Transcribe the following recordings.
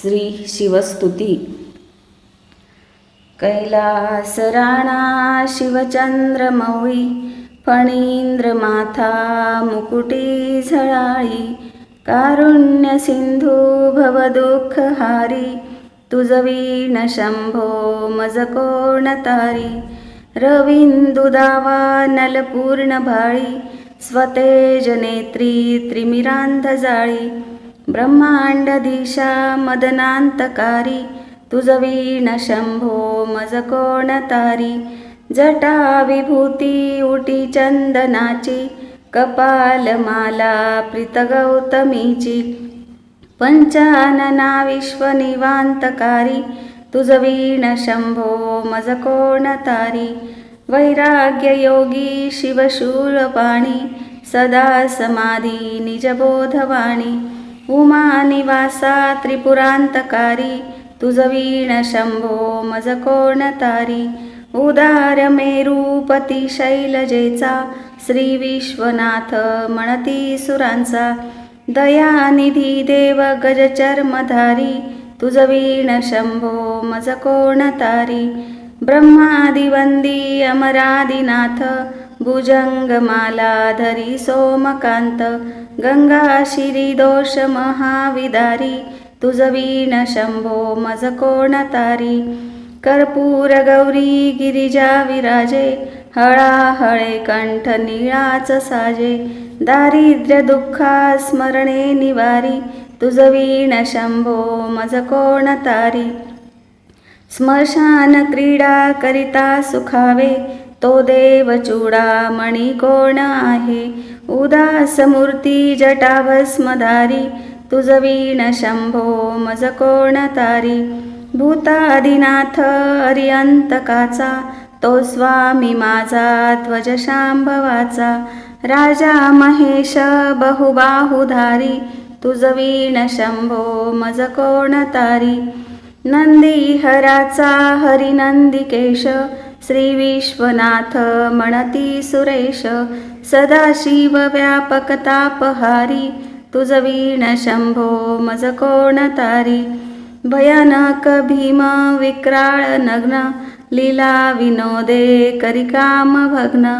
श्री शिवस्तुती. कैलास राणा शिवचंद्रमौळी, फणींद्र माथा मुकुटी झळाळी, कारुण्य सिंधू भवदुःखहारी, तुझ वीण शंभो मज कोण तारी. रविंदु दावा नलपूर्ण भाळी, स्वतेज नेत्री त्रिमिरांध जाळी, ब्रह्मांडधीशा मदनांतकारी, तुझ वीण शंभो मज कोण तारी. जटा विभूती उटी चंदनाची, कपाल माला प्रीत गौतमीची, पंचानना विश्वनिवांतकारी, तुझ वीण शंभो मज कोण तारी. वैराग्य योगी शिवशूलपाणी, सदा समाधी निजबोधवाणी, उमा निवासा त्रिपुरांतकारी, तुझ वीण शंभो मज कोण तारी. उदार मेरूपती शैलजेचा, श्री विश्वनाथ म्हणती सुरांचा, दयानिधी देव गजचर्मधारी, तुझ वीण शंभो मज कोण तारी. ब्रह्मादिवंदी अमरादिनाथ, भुजंगमाला धरी सोमकांत, गंगा शिरी दोष महाविदारी, तुझ वीण शंभो मज कोण तारी. कर्पूर गौरी गिरिजा विराजे, हळाहळे कंठ निळाच साजे, दारिद्र्य दुःखा स्मरणे निवारी, तुझ वीण शंभो मज कोण तारी. स्मशान क्रीडा करिता सुखावे, तो देव चूडामणी कोण आहे. उदास मूर्ती जटाभस्मधारी, तुझ वीण शंभो मज कोण तारी. भूतादिनाथ अर्यंतकाचा, तो स्वामी माझा ध्वज शांभवाचा, राजा महेश बहुबाहुधारी, तुझ वीण शंभो मज कोण तारी. नंदीहराचा हरिनंदिकेश, श्री विश्वनाथ म्हणती सुरेश, सदाशिव व्यापक तापहारी, तुझ वीण शंभो मज कोण तारी. भयानक भीम विक्राळ नग्न, लीला विनोदे करी काम भग्न,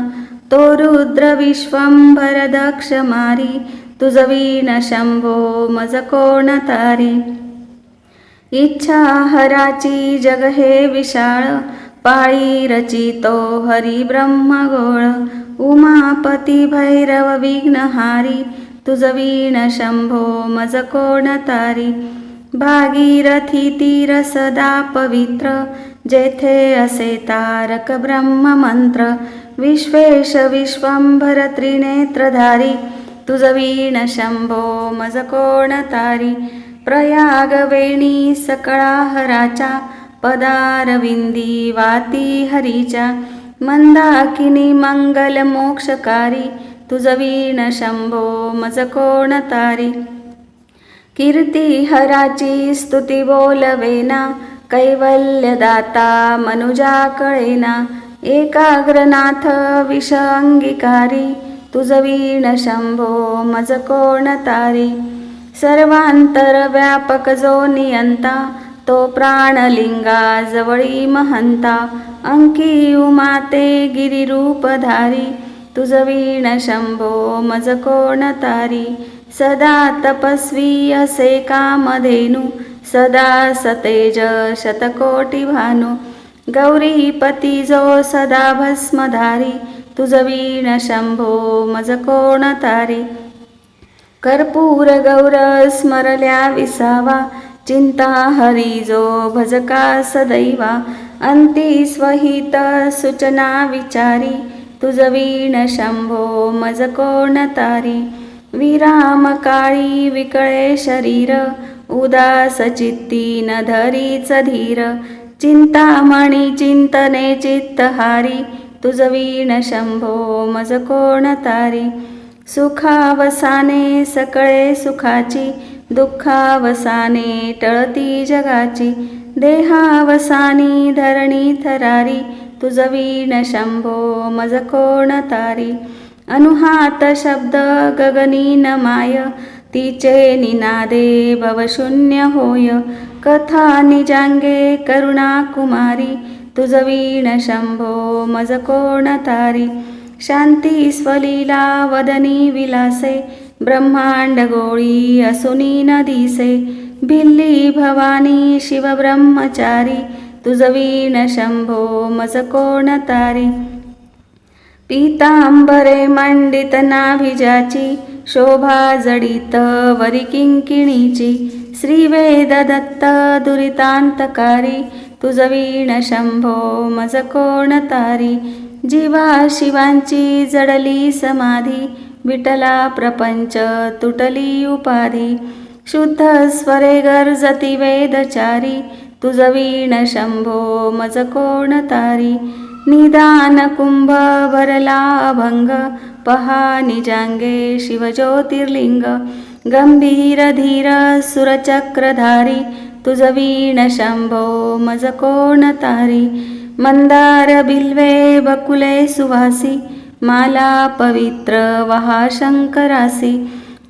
तो रुद्र विश्वंभर दक्ष मारी, तुझ वीण शंभो मज कोण तारी. इच्छा हराची जग हे विशाळ, पाळी रचितो हरी ब्रह्मगोळ, उमापती भैरव विघ्नहारी, तुझ वीण शंभो मज कोण तारी. भागीरथी तीर सदा पवित्र, जेथे असे तारक ब्रह्ममंत्र, विश्वेश विश्वंभर त्रिनेत्रधारी, तुझ वीण शंभो मज कोण तारी. प्रयाग वेणी सकळाहराच्या, पदारविंदी वाती हरीच्या, मंदाकिनी मंगल मोक्षकारी, तुझ वीण शंभो मज कोण तारी. कीर्ती हराची स्तुती बोलवेना, कैवल्यदाता मनुजा कळेना, एकाग्रनाथ विष अंगीकारी, तुझ वीण शंभो मज कोण तारी. सर्वांतर व्यापक जो नियंता, तो प्राणलिंगा जवळी महंता, अंकी उमाते गिरिरूपधारी, तुझ वीण शंभो मज कोण तारी. सदा तपस्वी असे कामधेनु, सदा सतेज शतकोटी भानु, गौरीपती जो सदा भस्मधारी, तुझ वीण शंभो मज कोण तारी. कर्पूर गौर स्मरल्या विसावा, चिंता हरी जो भजका सदैवा, अंती स्वहित सूचना विचारी, तुझ वीण शंभो मज कोण तारी. विराम काळी विकळे शरीर, उदास चित्ती न धरीच धीर, चिंतामणी चिंतने चित्तहारी, तुझ वीण शंभो मज कोण तारी. सुखावसाने सकळे सुखाची, दुःखावसाने टळती जगाची, देहावसानी धरणी थरारी, तुझ वीण शंभो मज कोण तारी. अनुहात शब्द गगनी न माय, तिचे निनादे भवशून्य होय, कथा निजांगे करुणा कुमारी तुझ वीण शंभो मज कोण तारी. शांती स्वलीला वदनी विलासे ब्रह्मांड गोळी असुनी न दिसे. भिल्ली भवानी शिव ब्रह्मचारी तुझ वीण शंभो मज कोण तारी. पीतांबरे मंडित नाभिजाची शोभा जडित वरी किंकिणीची. श्रीवेद दत्त दुरितांतकारी तुझ वीण शंभो मज कोण तारी. जीवा शिवांची जडली समाधी विठला प्रपंच तुटली उपाधी. शुद्ध स्वरे गर्जती वेदचारी तुझ वीण शंभो मज कोण तारी. निदान कुंभ भरला अभंग पहा निजांगे शिव ज्योतिर्लिंग. गंभीर धीर सुरचक्रधारी तुझ वीण शंभो मज कोण तारी. मंदार बिल्वे बकुले सुवासी माला पवित्र वहा शंकरासी.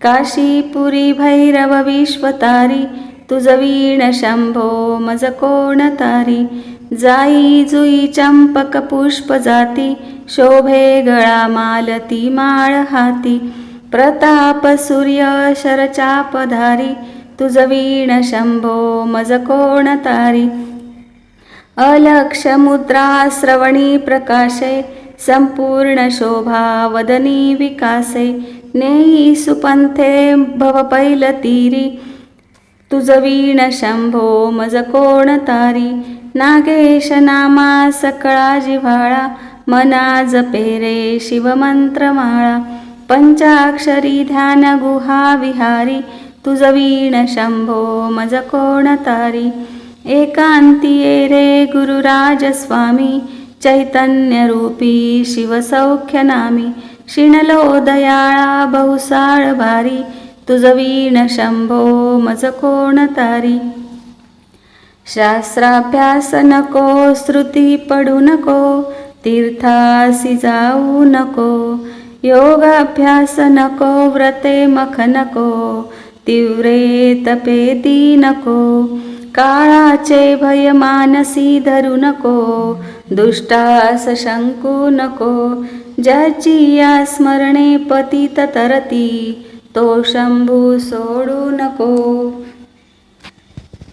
काशीपुरी भैरव विश्वतारी तुझ वीण शंभो मज कोण तारी. जाई जुई चंपक पुष्प जाती शोभे गळा मालती माळ हाती. प्रताप सूर्य शरचापधारी तुझ वीण शंभो मज कोण तारी. अलक्ष मुद्रा श्रवणी प्रकाशे संपूर्ण शोभा वदनी विकासे. नेई सुपंथे भव पैल तीरी तुझ वीण शंभो मज कोण तारी. नागेश नामा सकळा जिव्हाळा मना जपे रे शिवमंत्रमाळा. पंचाक्षरी ध्यान गुहा विहारी तुझ वीण शंभो मज कोण तारी. एकांती ये रे गुरुराज स्वामी चैतन्य रूपी शिवसौख्य नामी. शिणलो दयाळा बहुसाळ भारी तुझ वीण शंभो मज कोण तारी. शास्त्राभ्यास नको श्रुती पडू नको तीर्थासी जाऊ नको. योगाभ्यास नको व्रते मख नको तीव्रे तपेती नको. काळाचे भय मानसी धरू नको दुष्टास शंकू नको. ज्याची या स्मरणे पतित तरती तो शंभू सोडू नको.